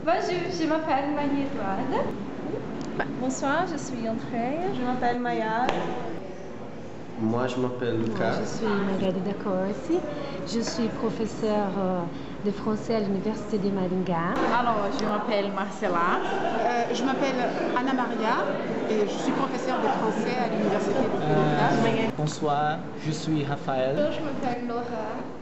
Bonjour, je m'appelle Marie-Edouarde. Bonsoir, je suis Andrea. Je m'appelle Maya. Moi, je m'appelle Lucas. Je suis Margarida Corsi. Je suis professeure de français à l'Université de Maringá. Alors, je m'appelle Marcela. Je m'appelle Anna Maria et je suis professeure de français à l'Université de Maringá. Bonsoir, je suis Raphaël. Je m'appelle Laura.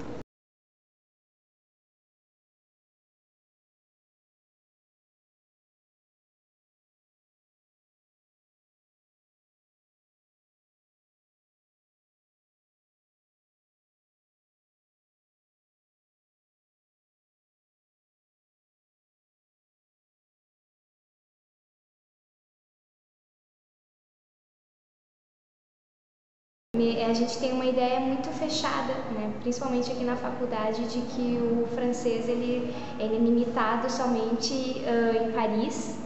A gente tem uma ideia muito fechada, né? Principalmente aqui na faculdade, de que o francês ele é limitado somente em Paris,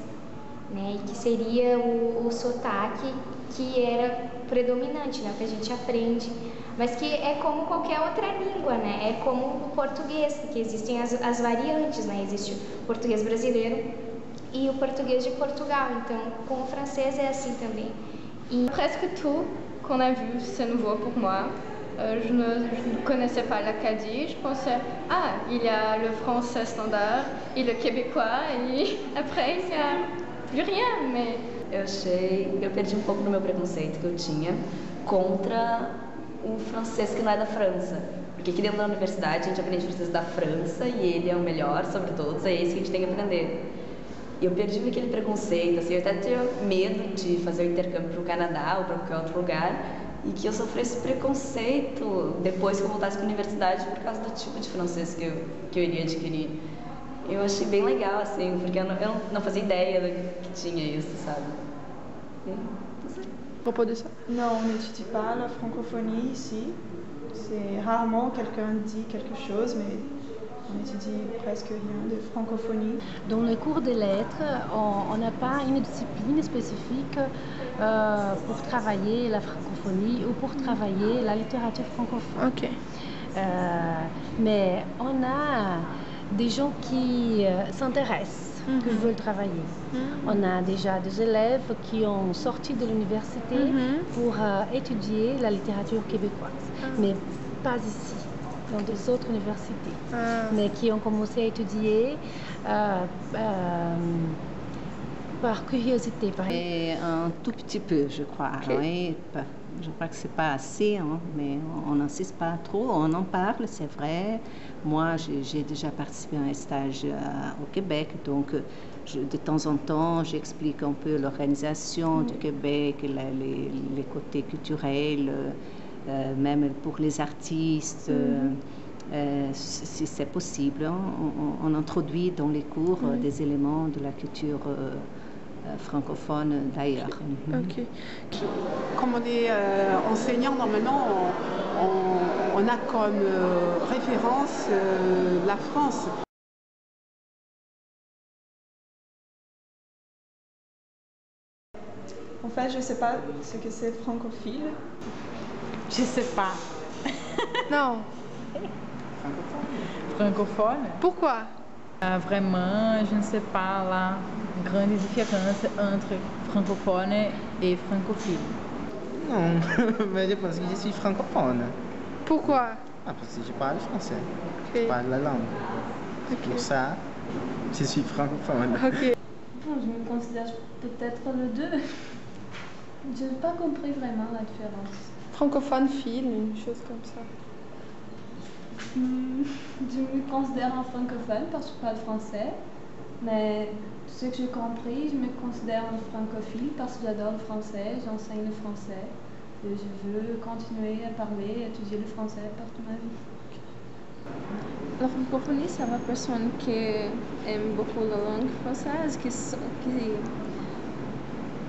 né? E que seria o sotaque que era predominante, né? Que a gente aprende, mas que é como qualquer outra língua, né? É como o português, que existem as variantes, né? Existe o português brasileiro e o português de Portugal, então com o francês é assim também. E presque tout qu'on a vu, c'est nouveau pour moi. Je ne connaissais pas l'Acadie, je pensais, il y a le français standard et le québécois, et après il n'y a plus rien, mais... Eu perdi um pouco do meu preconceito que eu tinha contra o francês que não é da França. Porque aqui dentro da universidade a gente aprende francês da França e ele é o melhor sobre todos, é esse que a gente tem que aprender. E eu perdi aquele preconceito, assim, eu até tinha medo de fazer o intercâmbio para o Canadá ou para qualquer outro lugar e que eu sofresse preconceito depois que eu voltasse para a universidade por causa do tipo de francês que eu iria adquirir. Eu achei bem legal, assim, porque eu não fazia ideia que tinha isso, sabe? Propos de ça? Non, on n'étudie pas la francophonie ici. C'est rarement quelqu'un dit quelque chose, mais on étudie presque rien de francophonie. Dans le cours des lettres, on n'a pas une discipline spécifique pour travailler la francophonie ou pour travailler la littérature francophone. Ok. Mais on a des gens qui s'intéressent, qui veulent travailler. On a déjà des élèves qui ont sorti de l'université pour étudier la littérature québécoise, mais pas ici, dans des autres universités, mais qui ont commencé à étudier par curiosité. Un tout petit peu, je crois. Oui, je crois que c'est pas assez, hein, mais on n'insiste pas trop. On en parle, c'est vrai. Moi, j'ai déjà participé à un stage au Québec, donc de temps en temps, j'explique un peu l'organisation du Québec, les côtés culturels, même pour les artistes. Si c'est possible, hein, on introduit dans les cours des éléments de la culture francophone d'ailleurs. Ok. Comme on est enseignant, normalement, on a comme référence la France. En fait, je ne sais pas ce que c'est francophile. Je sais pas. Non. Francophone? Pourquoi? Vraiment, je ne sais pas la grande différence entre francophone et francophile. Non, mais je pense que je suis francophone. Pourquoi? Parce que je parle français. Okay. Je parle la langue. Okay. Pour ça, je suis francophone. Ok. Bon, je me considère peut-être le deux. Je n'ai pas compris vraiment la différence. Francophone file, une chose comme ça. Je me considère un francophone parce que je parle français, mais ce que j'ai compris, je me considère un francophile parce que j'adore le français, j'enseigne le français et je veux continuer à parler et étudier le français par toute ma vie. La francophonie, c'est la personne qui aime beaucoup la langue française, qui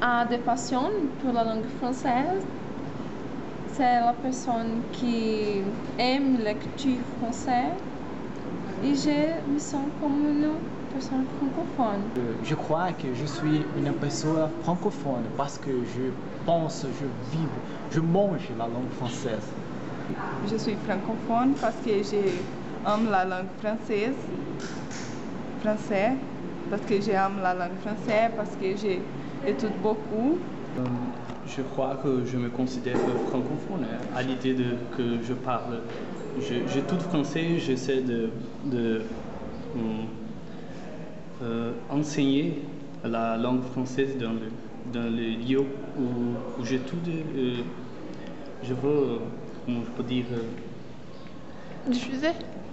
a des passions pour la langue française. C'est la personne qui aime la culture française et je me sens comme une personne francophone. Je crois que je suis une personne francophone parce que je pense, je vis, je mange la langue française. Je suis francophone parce que j'aime la langue française, parce que j'aime la langue française, parce que j'étudie beaucoup. Je crois que je me considère francophone à l'idée que je parle. J'étudie français, j'essaie de enseigner la langue française dans les lieux où j'étudie. Je veux, comment je peux dire,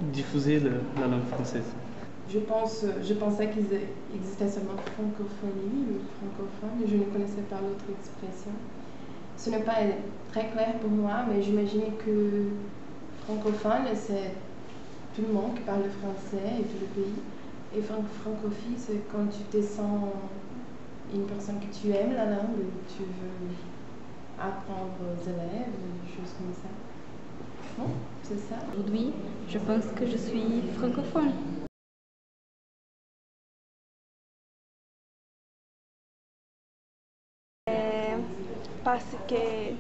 diffuser la langue française. Je pensais qu'il existait seulement francophonie ou francophone, et je ne connaissais pas l'autre expression. Ce n'est pas très clair pour moi, mais j'imagine que francophone, c'est tout le monde qui parle le français et tout le pays. Et francophilie, c'est quand tu te sens une personne que tu aimes la langue, et tu veux apprendre aux élèves, des choses comme ça. Bon, c'est ça. Aujourd'hui, je pense que je suis francophone. Parce que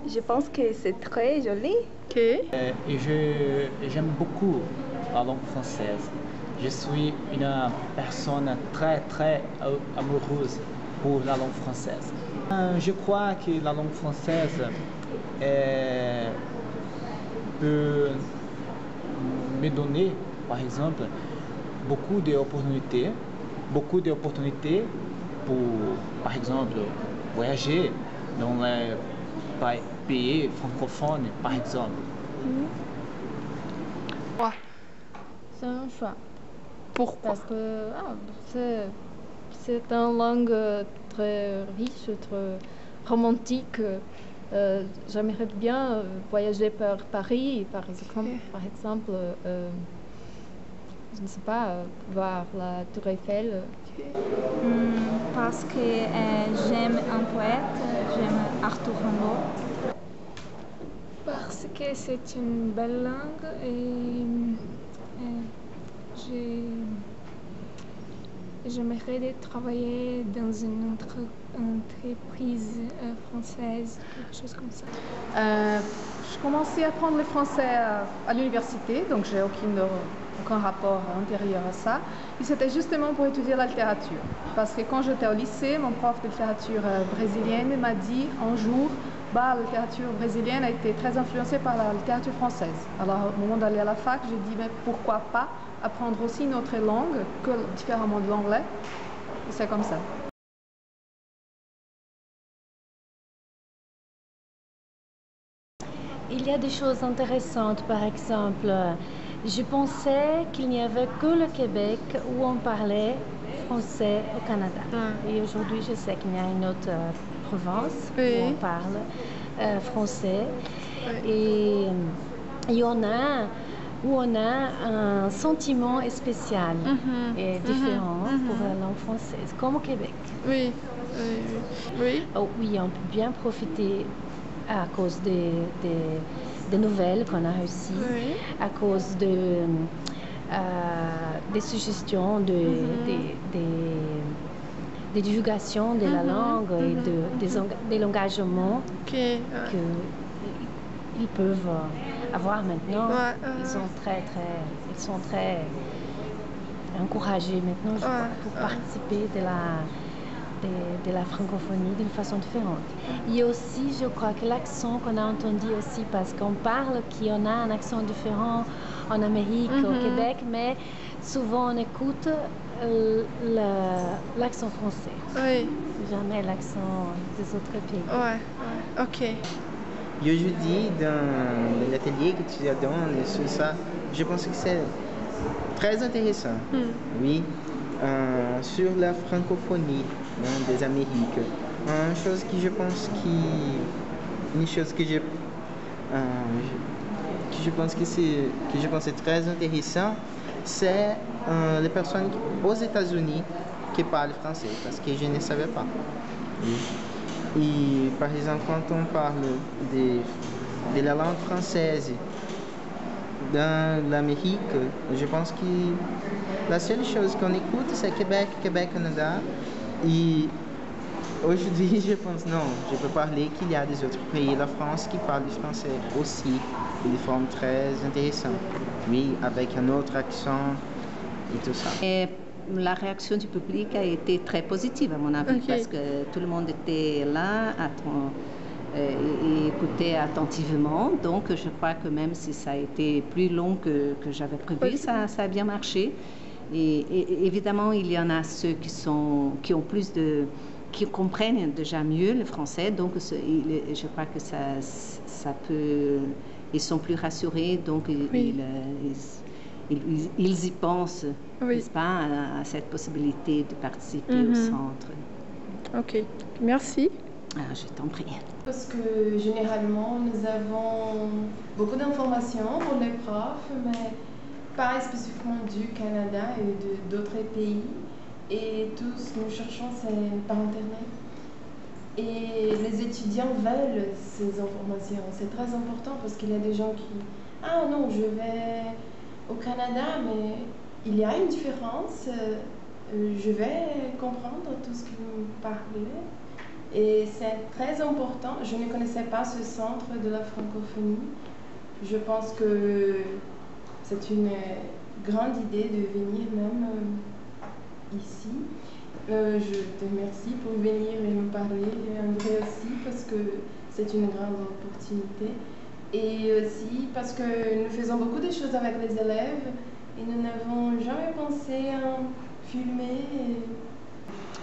je pense que c'est très joli. Et j'aime beaucoup la langue française. Je suis une personne très amoureuse pour la langue française. Je crois que la langue française peut me donner, par exemple, beaucoup d'opportunités pour, par exemple, voyager dans les pays francophones, par exemple. C'est un choix. Pourquoi? Parce que c'est une langue très riche, très romantique. J'aimerais bien voyager par Paris, par exemple, je ne sais pas, voir la Tour Eiffel. Parce que j'aime un poète, j'aime Arthur Rimbaud. Parce que c'est une belle langue et j'aimerais travailler dans une entreprise française, quelque chose comme ça. Je commençais à apprendre le français à l'université, donc j'ai aucun rapport antérieur à ça. Et c'était justement pour étudier la littérature. Parce que quand j'étais au lycée, mon prof de littérature brésilienne m'a dit un jour, la littérature brésilienne a été très influencée par la littérature française. Alors au moment d'aller à la fac, j'ai dit, mais pourquoi pas apprendre aussi une autre langue, différemment de l'anglais. Et c'est comme ça. Il y a des choses intéressantes, par exemple, je pensais qu'il n'y avait que le Québec où on parlait français au Canada. Et aujourd'hui, je sais qu'il y a une autre province où on parle français. Et il y en a où on a un sentiment spécial et différent pour la langue française, comme au Québec. Oui. Oh, oui, on peut bien profiter à cause des nouvelles qu'on a reçues, à cause des suggestions, des divulgations de la langue et de l'engagement qu'ils peuvent avoir maintenant. Ils sont très encouragés maintenant, je crois, pour participer de la francophonie d'une façon différente. Et aussi, je crois que l'accent qu'on a entendu aussi, parce qu'on parle qu'on a un accent différent en Amérique, au Québec, mais souvent on écoute l'accent français. Jamais l'accent des autres pays. Ok. Et aujourd'hui, dans l'atelier que tu as donné sur ça, je pense que c'est très intéressant. Oui. Sur la francophonie des Amériques. Une chose que je pense que c'est très intéressant, c'est les personnes aux États-Unis qui parlent français, parce que je ne savais pas. Et par exemple, quand on parle de la langue française dans l'Amérique, je pense que la seule chose qu'on écoute, c'est Québec, Canada. Et aujourd'hui, je pense non, je peux parler qu'il y a des autres pays, la France, qui parlent du français aussi, de forme très intéressante. Oui, avec un autre accent et tout ça. Et la réaction du public a été très positive à mon avis, parce que tout le monde était là et écoutait attentivement. Donc je crois que même si ça a été plus long que j'avais prévu, ça a bien marché. Et évidemment, il y en a ceux qui comprennent déjà mieux le français, donc je crois que ça peut... Ils sont plus rassurés, donc ils y pensent, n'est-ce pas, à cette possibilité de participer au centre. Ok, merci. Ah, je t'en prie. Parce que généralement, nous avons beaucoup d'informations pour les profs, mais pas spécifiquement du Canada et d'autres pays. Et tout ce que nous cherchons, c'est par Internet. Et les étudiants veulent ces informations. C'est très important parce qu'il y a des gens qui... Ah non, je vais au Canada, mais il y a une différence. Je vais comprendre tout ce que vous parlez. Et c'est très important. Je ne connaissais pas ce centre de la francophonie. Je pense que c'est une grande idée de venir même ici. Je te remercie pour venir et me parler, et André aussi, parce que c'est une grande opportunité. Et aussi parce que nous faisons beaucoup de choses avec les élèves et nous n'avons jamais pensé à filmer.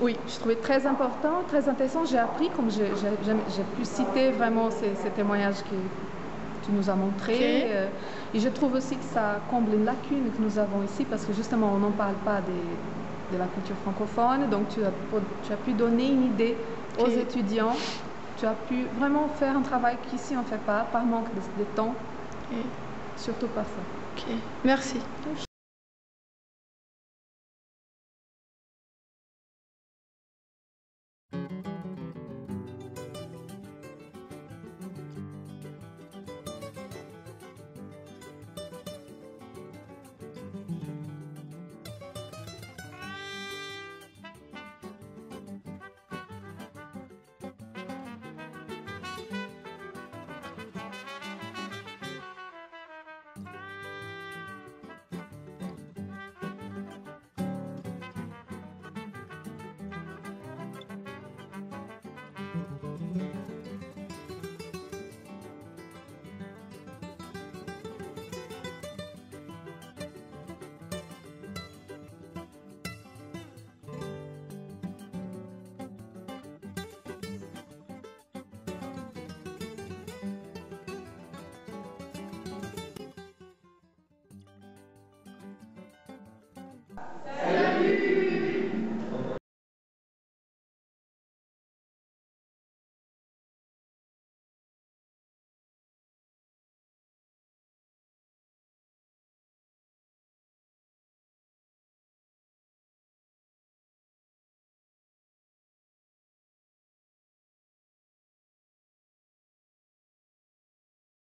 Oui, je trouvais très important, très intéressant. J'ai appris, comme j'ai pu citer vraiment ces témoignages que tu nous as montrés. Et je trouve aussi que ça comble une lacune que nous avons ici, parce que justement, on n'en parle pas de la culture francophone. Donc, tu as pu donner une idée aux étudiants. Tu as pu vraiment faire un travail qu'ici on ne fait pas, par manque de temps. Surtout par ça. Ok, merci.